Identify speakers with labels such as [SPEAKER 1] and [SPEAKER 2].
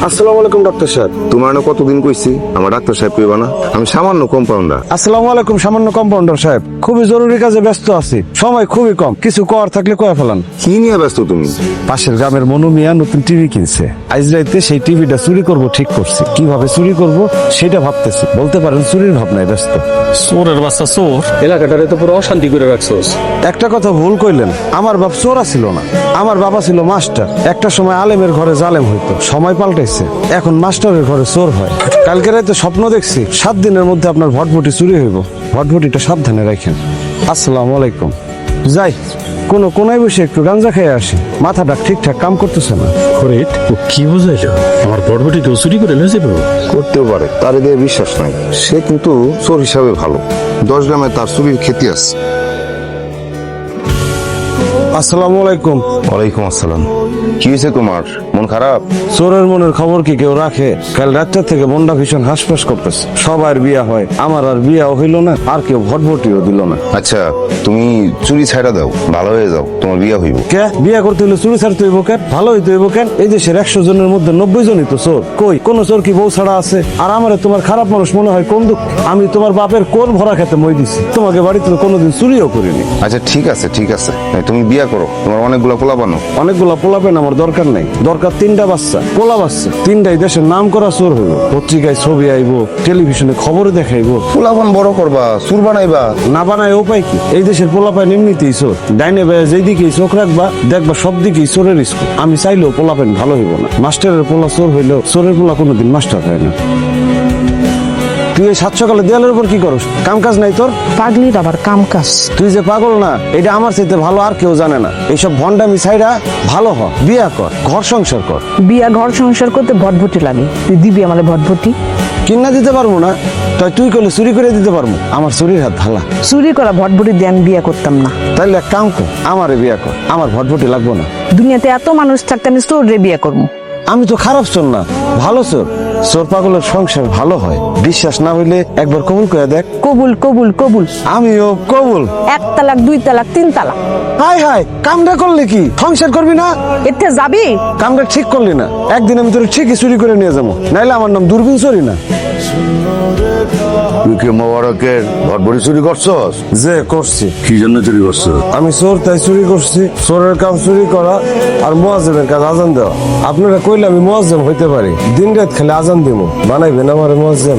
[SPEAKER 1] আসসালামু আলাইকুম ডাক্তার সাহেব।
[SPEAKER 2] তোমার না কতদিন কইছি আমার ডাক্তার সাহেব কইবা না? আমি সামান্য কম্পাউন্ডার।
[SPEAKER 1] আসসালামু আলাইকুম সামান্য কম্পাউন্ডার সাহেব। খুবই জরুরি কাজে ব্যস্ত আছি, সময় খুবই কম। কিছু কর থাকলে কয়ে ফেলান।
[SPEAKER 2] কি নিয়ে ব্যস্ত তুমি?
[SPEAKER 1] পাশের গ্রামের মনু মিয়া নতুন টিভি কিনছে। আজ রাইতে সেই টিভিটা চুরি করব ঠিক করছি। কিভাবে চুরি করব সেটা ভাবতেছি। বলতে পারেন চুরির ভাবনায় ব্যস্ত।
[SPEAKER 3] চোরের বাচ্চা চোর, এলাকাটারে তো পুরো অশান্তি করে রাখছোস।
[SPEAKER 1] একটা কথা ভুল কইলেন, আমার বাপ চোরা ছিল না, আমার বাবা ছিল মাস্টার। একটা সময় আলেমের ঘরে জালেম হইতো, সময় পাল্টাইছে, এখন মাস্টারের ঘরে চোর হয়। কালকে রাতে স্বপ্ন দেখছি 7 দিনের মধ্যে আপনার ভটভটি চুরি হইব। ভটভটিটা সাবধানে রাখেন। আসসালামু আলাইকুম। যাই কোনায় বসে একটু গাঞ্জা খেয়ে আসি, মাথাটা ঠিকঠাক কাম করতেছে না।
[SPEAKER 3] ফরিদ, ও কি বুঝাইলো? আমার বড়বটি কেউ চুরি করে লয়ে যাবে?
[SPEAKER 2] করতেও পারে, তার দিয়ে বিশ্বাস নাই। সে কিন্তু চোর হিসাবে ভালো। 10 গ্রামে তার চুরির খ্যাতি আছে।
[SPEAKER 1] আসসালামু আলাইকুম।
[SPEAKER 2] ওয়ালাইকুম আসসালাম। কি হয়েছে তোমার? মন খারাপ?
[SPEAKER 1] চোরের মনের খবর কি কেউ রাখে? কাল রাত্রে থেকে মনটা ভীষণ হাসপাস করতেছে। সবার বিয়া হয়, আমার আর বিয়াও হইল না, আর কেউ ভটভটিও দিল না।
[SPEAKER 2] আচ্ছা, তুমি চুরি ছাইড়া দাও, ভালো হয়ে যাও, তোমার বিয়ে হইব।
[SPEAKER 1] কে বিয়া করতে হলে চুরি ছাড়তে হইব কেন? ভালো হইতে হইব কেন? এই দেশের 100 জনের মধ্যে 90 জনই তো চোর। কই কোন চোর কি বউ ছাড়া আছে? আর আমারে তোমার খারাপ মানুষ মনে হয় কোন দুঃখ? আমি তোমার বাপের কোন ভরা খেতে মই দিছি, তোমাকে বাড়িতে তো কোনোদিন চুরিও করিনি।
[SPEAKER 2] আচ্ছা ঠিক আছে ঠিক আছে, তুমি বিয়ে করো, তোমার অনেকগুলো পোলা বানো।
[SPEAKER 1] অনেকগুলা পোলাপেন আমার দরকার নাই, দরকার 3টা বাচ্চা, পোলা বাচ্চা। 3টাই দেশের নাম করা চোর হইব, পত্রিকায় ছবি আইব, টেলিভিশনে খবরে দেখাইব।
[SPEAKER 2] পোলা বান বড় করবা, চুর বানাইবা।
[SPEAKER 1] না বানায় উপায় কি? এই দেশের পোলাপাইন এমনিতেই চোর। ডাইনে বায়ে যেই দিকেই চোখ রাখবা দেখবা সব দিকেই চোরের স্কুল। আমি চাইলেও পোলাপাইন ভালো হইব না। মাস্টারের পোলা চোর হইলেও চোরের পোলা কোনোদিন মাস্টার হয় না। তুই এই 7 সকালে দেয়ালের উপর কি করস? কাম কাজ নাই তোর?
[SPEAKER 4] পাগলির আবার কাম কাজ।
[SPEAKER 1] তুই যে পাগল না এটা আমার চাইতে ভালো আর কেউ জানে না। এইসব ভন্ডামি ছাইরা ভালো হ, বিয়া কর, ঘর সংসার কর।
[SPEAKER 4] বিয়া ঘর সংসার করতে ভটভটি লাগে, তুই দিবি আমাদের ভটভটি?
[SPEAKER 1] কিনা দিতে পারবো না, তাই তুই করলে চুরি করে দিতে পারবো। আমার চুরির হাত ভালা।
[SPEAKER 4] চুরি করা ভটভটি দিয়ে আমি বিয়া করতাম না।
[SPEAKER 1] তাইলে এক কাম কর, আমারে বিয়া কর, আমার ভটভটি লাগবো না।
[SPEAKER 4] দুনিয়াতে এত মানুষ থাকতে আমি চোর রে বিয়া করবো?
[SPEAKER 1] আমি তো খারাপ চোর না, ভালো চোর। চোর পাগলের সংসার ভালো হয়। বিশ্বাস না হইলে একবার কবুল করে দেখ।
[SPEAKER 4] কবুল কবুল কবুল।
[SPEAKER 1] আমিও কবুল।
[SPEAKER 4] 1 তালাক 2 তালাক 3 তালাক।
[SPEAKER 1] হাই হাই, কামটা করলি কি? সংসার করবি না?
[SPEAKER 4] এতে যাবি?
[SPEAKER 1] কামটা ঠিক করলি না। একদিন আমি তোর ঠিকই চুরি করে নিয়ে যাবো, নাইলে আমার নাম দূরবীন চুরি না।
[SPEAKER 5] তুই কি মোবারকের ভটভটি চুরি করছস?
[SPEAKER 1] যে করছি।
[SPEAKER 5] কি জন্য চুরি করছস?
[SPEAKER 1] আমি চোর তাই চুরি করছি। চোরের কাম চুরি করা আর মুয়াজ্জিমের কাজ আজান দেওয়া। আপনারা কইলে আমি মুয়াজ্জিম হইতে পারি, দিন রাত খালি আজান দিব। বানাইবেন আমার মুয়াজ্জিম?